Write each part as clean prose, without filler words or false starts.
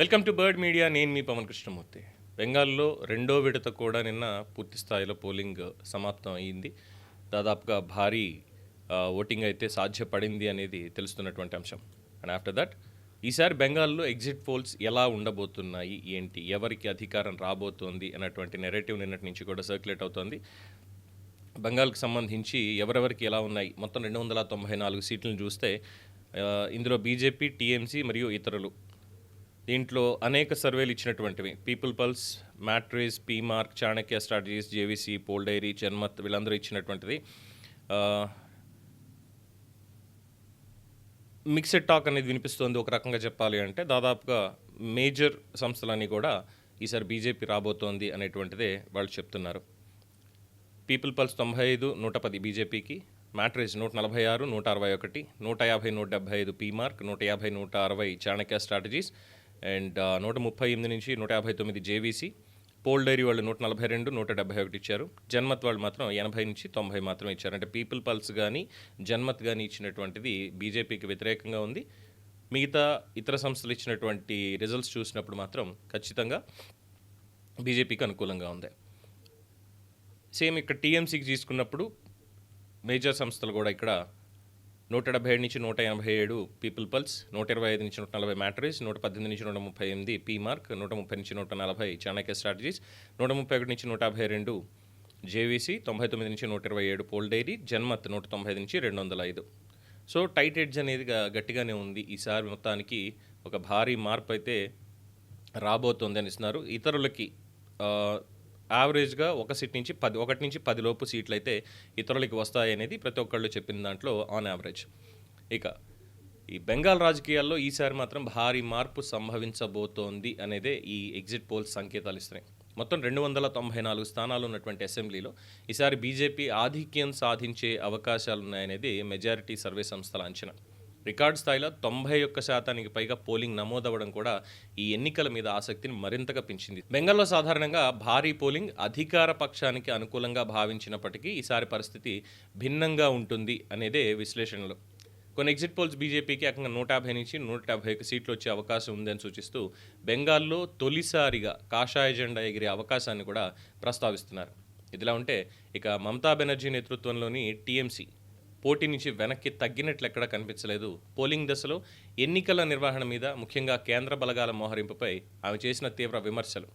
Welcome to bird media. నేను మీ పవన్ కృష్ణమూర్తి. బెంగాల్లో రెండో విడత కూడా నిన్న పూర్తి స్థాయిలో పోలింగ్ సమాప్తం అయ్యింది. దాదాపుగా భారీ ఓటింగ్ అయితే సాధ్యపడింది అనేది తెలుస్తున్నటువంటి అంశం. అండ్ ఆఫ్టర్ దట్ ఈసారి బెంగాల్లో ఎగ్జిట్ పోల్స్ ఎలా ఉండబోతున్నాయి, ఏంటి, ఎవరికి అధికారం రాబోతోంది అన్నటువంటి నెరేటివ్ నిన్నటి నుంచి కూడా సర్క్యులేట్ అవుతోంది. బెంగాల్కి సంబంధించి ఎవరెవరికి ఎలా ఉన్నాయి, మొత్తం 294 సీట్లను చూస్తే ఇందులో బీజేపీ, టీఎంసీ మరియు ఇతరులు, దీంట్లో అనేక సర్వేలు ఇచ్చినటువంటివి People Pulse, Matrize, PMARQ, Chanakya Strategies, JVC, Poll Diary, Janmat వీళ్ళందరూ ఇచ్చినటువంటిది. మిక్సెడ్ టాక్ అనేది వినిపిస్తుంది. ఒక రకంగా చెప్పాలి అంటే దాదాపుగా మేజర్ సంస్థలన్నీ కూడా ఈసారి బీజేపీ రాబోతోంది అనేటువంటిదే వాళ్ళు చెప్తున్నారు. పీపుల్ పల్స్ 95, 110 బీజేపీకి, మ్యాట్రిస్ 146, 161, 150, 175 పీమార్క్, 150, 160 చాణక్య స్ట్రాటజీస్ అండ్ 138 నుంచి 159 జేవీసీ, పోల్ డైరీ వాళ్ళు 142, 171 ఇచ్చారు. జన్మత్ వాళ్ళు మాత్రం 80 నుంచి 90 మాత్రమే ఇచ్చారు. అంటే పీపుల్ పల్స్ కానీ జన్మత్ కానీ ఇచ్చినటువంటిది బీజేపీకి వ్యతిరేకంగా ఉంది. మిగతా ఇతర సంస్థలు ఇచ్చినటువంటి రిజల్ట్స్ చూసినప్పుడు మాత్రం ఖచ్చితంగా బీజేపీకి అనుకూలంగా ఉంది. సేమ్ ఇక్కడ టీఎంసీకి తీసుకున్నప్పుడు మేజర్ సంస్థలు కూడా ఇక్కడ 177 నుంచి 187 పీపుల్ పల్స్, 125 నుంచి 140 మ్యాట్రిస్, 118 నుంచి 138 పీమార్క్, 130 నుంచి 140 చాణక్య స్ట్రాటజీస్, 131 నుంచి 152 జేవీసీ, 99 నుంచి 127 పోల్ డైరీ, జన్మత్ 195 నుంచి 205. సో టైట్ ఎడ్జ్ అనేది గట్టిగానే ఉంది. ఈసారి మొత్తానికి ఒక భారీ మార్పు అయితే రాబోతోంది అని ఇస్తున్నారు. ఇతరులకి యావరేజ్గా 1 నుంచి 10 లోపు సీట్లు అయితే ఇతరులకి వస్తాయి అనేది ప్రతి ఒక్కళ్ళు చెప్పిన దాంట్లో ఆన్ యావరేజ్. ఇక ఈ బెంగాల్ రాజకీయాల్లో ఈసారి మాత్రం భారీ మార్పు సంభవించబోతోంది అనేదే ఈ ఎగ్జిట్ పోల్స్ సంకేతాలు ఇస్తున్నాయి. మొత్తం 294 స్థానాలు ఉన్నటువంటి అసెంబ్లీలో ఈసారి బీజేపీ ఆధిక్యం సాధించే అవకాశాలున్నాయనేది మెజారిటీ సర్వే సంస్థల అంచనా. రికార్డు స్థాయిలో 91% పైగా పోలింగ్ నమోదవ్వడం కూడా ఈ ఎన్నికల మీద ఆసక్తిని మరింతగా పెంచింది. బెంగాల్లో సాధారణంగా భారీ పోలింగ్ అధికార పక్షానికి అనుకూలంగా భావించినప్పటికీ ఈసారి పరిస్థితి భిన్నంగా ఉంటుంది అనేదే విశ్లేషణలు. కొన్ని ఎగ్జిట్ పోల్స్ బీజేపీకి ఏకంగా 150 నుంచి 171 సీట్లు వచ్చే అవకాశం ఉందని సూచిస్తూ బెంగాల్లో తొలిసారిగా కాషాయ జెండా ఎగిరే అవకాశాన్ని కూడా ప్రస్తావిస్తున్నారు. ఇదిలా ఉంటే ఇక మమతా బెనర్జీ నేతృత్వంలోని టీఎంసీ పోటీ నుంచి వెనక్కి తగ్గినట్లు ఎక్కడా కనిపించలేదు. పోలింగ్ దశలో ఎన్నికల నిర్వహణ మీద, ముఖ్యంగా కేంద్ర బలగాల మోహరింపుపై ఆమె చేసిన తీవ్ర విమర్శలు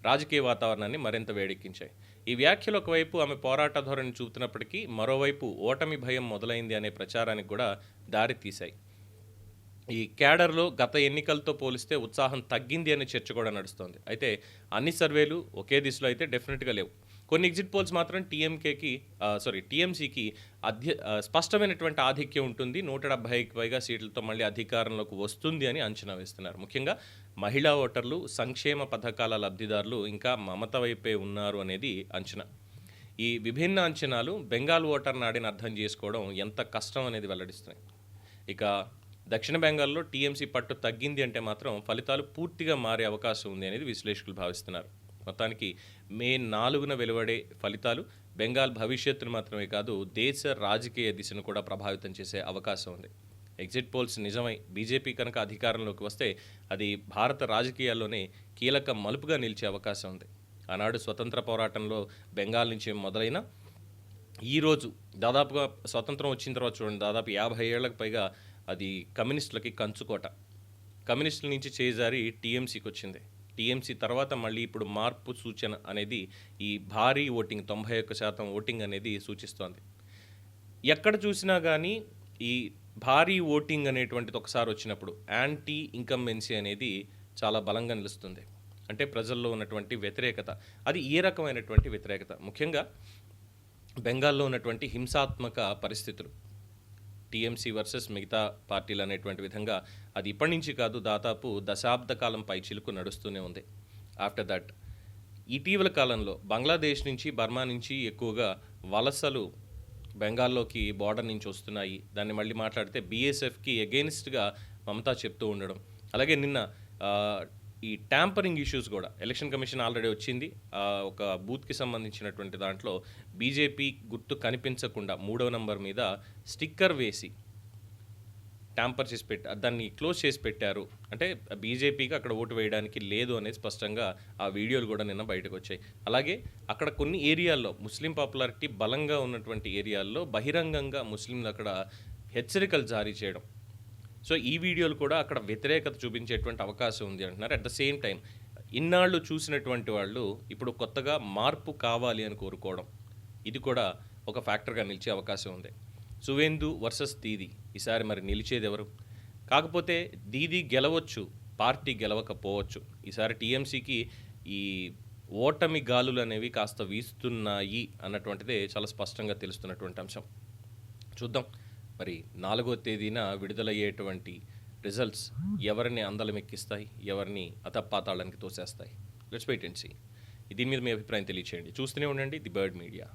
రాజకీయ వాతావరణాన్ని మరింత వేడెక్కించాయి. ఈ వ్యాఖ్యలు ఒకవైపు ఆమె పోరాట ధోరణి చూపుతున్నప్పటికీ మరోవైపు ఓటమి భయం మొదలైంది అనే ప్రచారానికి కూడా దారి తీశాయి. ఈ క్యాడర్లో గత ఎన్నికలతో పోలిస్తే ఉత్సాహం తగ్గింది అనే చర్చ కూడా నడుస్తోంది. అయితే అన్ని సర్వేలు ఒకే దిశలో అయితే డెఫినెట్గా లేవు. కొన్ని ఎగ్జిట్ పోల్స్ మాత్రం టీఎంసీకి స్పష్టమైనటువంటి ఆధిక్యం ఉంటుంది, 170కి పైగా సీట్లతో మళ్ళీ అధికారంలోకి వస్తుంది అని అంచనా వేస్తున్నారు. ముఖ్యంగా మహిళా ఓటర్లు, సంక్షేమ పథకాల లబ్ధిదారులు ఇంకా మమత వైపే ఉన్నారు అనేది అంచనా. ఈ విభిన్న అంచనాలు బెంగాల్ ఓటర్ నాడిని అర్థం చేసుకోవడం ఎంత కష్టం అనేది వెల్లడిస్తున్నాయి. ఇక దక్షిణ బెంగాల్లో టీఎంసీ పట్టు తగ్గింది అంటే మాత్రం ఫలితాలు పూర్తిగా మారే అవకాశం ఉంది అనేది విశ్లేషకులు భావిస్తున్నారు. మొత్తానికి మే 4న వెలువడే ఫలితాలు బెంగాల్ భవిష్యత్తును మాత్రమే కాదు, దేశ రాజకీయ దిశను కూడా ప్రభావితం చేసే అవకాశం ఉంది. ఎగ్జిట్ పోల్స్ నిజమై బీజేపీ కనుక అధికారంలోకి వస్తే అది భారత రాజకీయాల్లోనే కీలక మలుపుగా నిలిచే అవకాశం ఉంది. ఆనాడు స్వతంత్ర పోరాటంలో బెంగాల్ నుంచి మొదలైన ఈరోజు దాదాపుగా స్వతంత్రం వచ్చిన తర్వాత చూడండి, దాదాపు 50 ఏళ్లకు పైగా అది కమ్యూనిస్టులకి కంచుకోట. కమ్యూనిస్టుల నుంచి చేజారి టీఎంసీకి వచ్చింది. టీఎంసీ తర్వాత మళ్ళీ ఇప్పుడు మార్పు సూచన అనేది ఈ భారీ ఓటింగ్ 91% ఓటింగ్ అనేది సూచిస్తోంది. ఎక్కడ చూసినా కానీ ఈ భారీ ఓటింగ్ అనేటువంటిది ఒకసారి వచ్చినప్పుడు యాంటీ ఇన్కంబెన్సీ అనేది చాలా బలంగా నిలుస్తుంది. అంటే ప్రజల్లో ఉన్నటువంటి వ్యతిరేకత, అది ఏ రకమైనటువంటి వ్యతిరేకత, ముఖ్యంగా బెంగాల్లో ఉన్నటువంటి హింసాత్మక పరిస్థితులు, టీఎంసీ వర్సెస్ మిగతా పార్టీలు అనేటువంటి విధంగా అది ఇప్పటి నుంచి కాదు, దాదాపు దశాబ్ద కాలం పై చిలుకు నడుస్తూనే ఉంది. ఆఫ్టర్ దట్ ఇటీవల కాలంలో బంగ్లాదేశ్ నుంచి, బర్మా నుంచి ఎక్కువగా వలసలు బెంగాల్లోకి బార్డర్ నుంచి వస్తున్నాయి. దాన్ని మళ్ళీ మాట్లాడితే బీఎస్ఎఫ్కి ఎగెయిన్స్ట్గా మమతా చెప్తూ ఉండడం. అలాగే నిన్న ఈ ట్యాంపరింగ్ ఇష్యూస్ కూడా ఎలక్షన్ కమిషన్ ఆల్రెడీ వచ్చింది. ఒక బూత్కి సంబంధించినటువంటి దాంట్లో బీజేపీ గుర్తు కనిపించకుండా 3వ నంబర్ మీద స్టిక్కర్ వేసి ట్యాంపర్ చేసి దాన్ని క్లోజ్ చేసి పెట్టారు, అంటే బీజేపీకి అక్కడ ఓటు వేయడానికి లేదు అనేది స్పష్టంగా ఆ వీడియోలు కూడా నిన్న బయటకు వచ్చాయి. అలాగే అక్కడ కొన్ని ఏరియాల్లో ముస్లిం పాపులారిటీ బలంగా ఉన్నటువంటి ఏరియాల్లో బహిరంగంగా ముస్లింలు అక్కడ హెచ్చరికలు జారీ చేయడం. సో ఈ వీడియోలు కూడా అక్కడ వ్యతిరేకత చూపించేటువంటి అవకాశం ఉంది అంటున్నారు. అట్ ద సేమ్ టైం ఇన్నాళ్ళు చూసినటువంటి వాళ్ళు ఇప్పుడు కొత్తగా మార్పు కావాలి అని కోరుకోవడం, ఇది కూడా ఒక ఫ్యాక్టర్గా నిలిచే అవకాశం ఉంది. సువేందు వర్సెస్ దీది, ఈసారి మరి నిలిచేది ఎవరు? కాకపోతే దీది గెలవచ్చు, పార్టీ గెలవకపోవచ్చు. ఈసారి టీఎంసీకి ఈ ఓటమి గాలులు అనేవి కాస్త వీస్తున్నాయి అన్నటువంటిదే చాలా స్పష్టంగా తెలుస్తున్నటువంటి అంశం. చూద్దాం మరి 4వ తేదీన విడుదలయ్యేటువంటి రిజల్ట్స్ ఎవరిని అందలమెక్కిస్తాయి, ఎవరిని అధపాతాళానికి తోసేస్తాయి. Let's wait and see. దీని మీద మీ అభిప్రాయం తెలియచేయండి. చూస్తూనే ఉండండి ది బర్డ్ మీడియా.